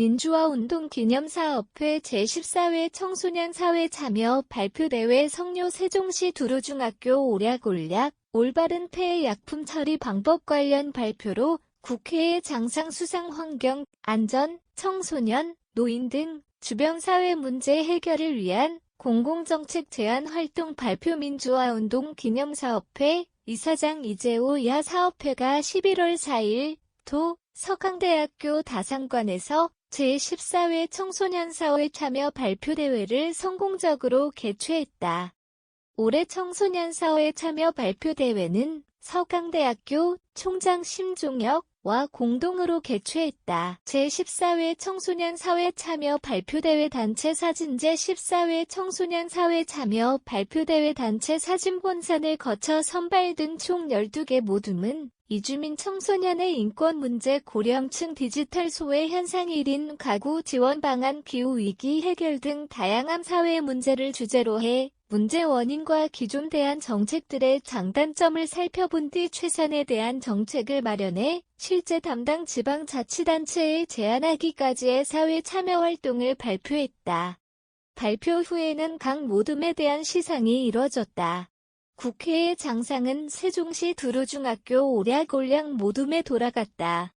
민주화운동기념사업회 제14회 청소년 사회 참여 발표대회 성료 세종시 두루중학교 올약 올바른 폐해 약품 처리 방법 관련 발표로 국회의 장상 수상 환경, 안전, 청소년, 노인 등 주변 사회 문제 해결을 위한 공공정책 제안 활동 발표 민주화운동 기념사업회 이사장 이재호 야 사업회가 11월 4일 도 서강대학교 다산관에서 제14회 청소년 사회 참여 발표대회를 성공적으로 개최했다. 올해 청소년 사회 참여 발표대회는 서강대학교 총장 심종혁과 공동으로 개최했다. 제14회 청소년 사회 참여 발표대회 단체 사진 제14회 청소년 사회 참여 발표대회 단체 사진 본선을 거쳐 선발된 총 12개 모둠은 이주민 청소년의 인권 문제 고령층 디지털 소외 현상 1인 가구 지원 방안 기후위기 해결 등 다양한 사회 문제를 주제로 해 문제 원인과 기존 대한 정책들의 장단점을 살펴본 뒤 최선에 대한 정책을 마련해 실제 담당 지방자치단체에 제안하기까지의 사회 참여 활동을 발표했다. 발표 후에는 각 모둠에 대한 시상이 이뤄졌다. 국회의 장상은 세종시 두루중학교 올약 모둠에 돌아갔다.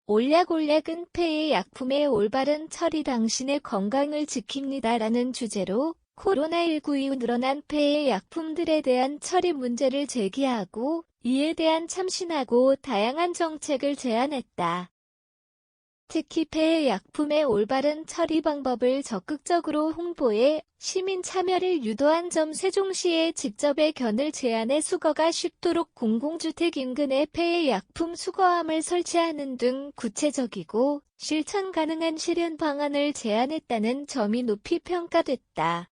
올약은 폐해 약품의 올바른 처리 당신의 건강을 지킵니다라는 주제로 코로나19 이후 늘어난 폐해 약품들에 대한 처리 문제를 제기하고 이에 대한 참신하고 다양한 정책을 제안했다. 특히 폐해 약품의 올바른 처리 방법을 적극적으로 홍보해 시민 참여를 유도한 점 세종시에 직접 의견을 제안해 수거가 쉽도록 공공주택 인근에 폐해 약품 수거함을 설치하는 등 구체적이고 실천 가능한 실현 방안을 제안했다는 점이 높이 평가됐다.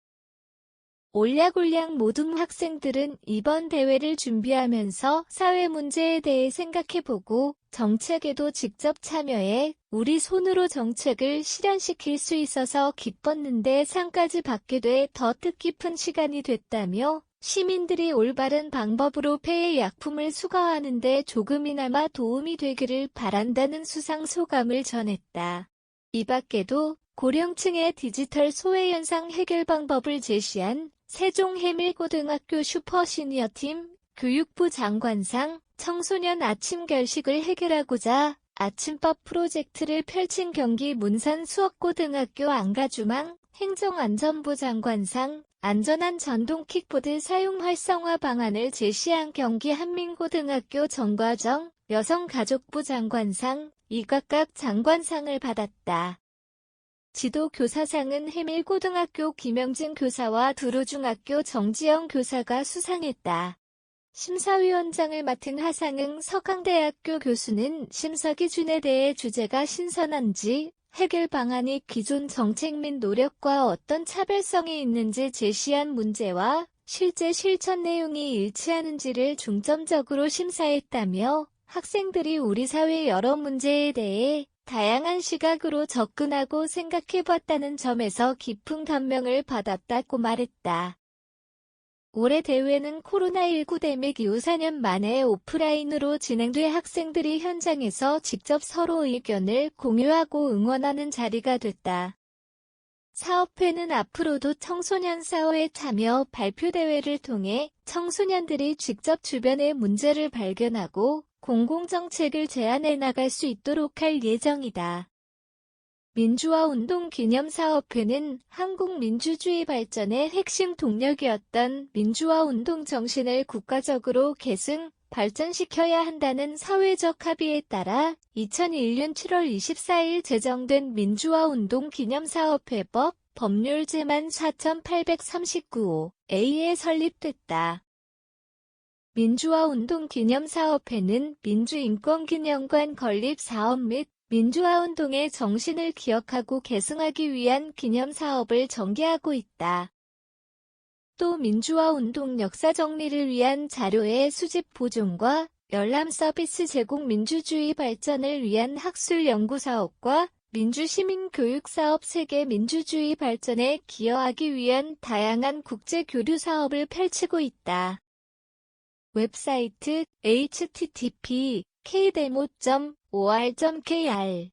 올약 모둠 학생들은 이번 대회를 준비하면서 사회 문제에 대해 생각해보고 정책에도 직접 참여해 우리 손으로 정책을 실현시킬 수 있어서 기뻤는데 상까지 받게 돼 더 뜻깊은 시간이 됐다며 시민들이 올바른 방법으로 폐해 약품을 수거하는 데 조금이나마 도움이 되기를 바란다는 수상 소감을 전했다. 이 밖에도 고령층의 디지털 소외 현상 해결 방법을 제시한 세종해밀고등학교 슈퍼시니어팀 교육부 장관상 청소년 아침 결식을 해결하고자 아침밥 프로젝트를 펼친 경기 문산 수업고등학교 안가주망 행정안전부 장관상 안전한 전동 킥보드 사용 활성화 방안을 제시한 경기 한민고등학교 정과정 여성가족부 장관상 이각각 장관상을 받았다. 지도교사상은 해밀고등학교 김영진 교사와 두루중학교 정지영 교사가 수상했다. 심사위원장을 맡은 하상응 서강대학교 교수는 심사 기준에 대해 주제가 신선한지, 해결 방안이 기존 정책 및 노력과 어떤 차별성이 있는지 제시한 문제와 실제 실천 내용이 일치하는지를 중점적으로 심사했다며 학생들이 우리 사회 여러 문제에 대해 다양한 시각으로 접근하고 생각해봤다는 점에서 깊은 감명을 받았다고 말했다. 올해 대회는 코로나19 대맥 이후 4년 만에 오프라인으로 진행돼 학생들이 현장에서 직접 서로 의견을 공유하고 응원하는 자리가 됐다. 사업회는 앞으로도 청소년 사회 참여 발표대회를 통해 청소년들이 직접 주변의 문제를 발견하고 공공정책을 제안해 나갈 수 있도록 할 예정이다. 민주화운동 기념사업회는 한국 민주주의 발전의 핵심 동력이었던 민주화운동 정신을 국가적으로 계승, 발전시켜야 한다는 사회적 합의에 따라 2001년 7월 24일 제정된 민주화운동 기념사업회법 법률 제만 4839호A에 설립됐다. 민주화운동 기념사업회는 민주인권기념관 건립 사업 및 민주화운동의 정신을 기억하고 계승하기 위한 기념사업을 전개하고 있다. 또 민주화운동 역사 정리를 위한 자료의 수집 보존과 열람 서비스 제공 민주주의 발전을 위한 학술 연구사업과 민주시민교육사업 세계 민주주의 발전에 기여하기 위한 다양한 국제교류 사업을 펼치고 있다. 웹사이트 http://kdemo.or.kr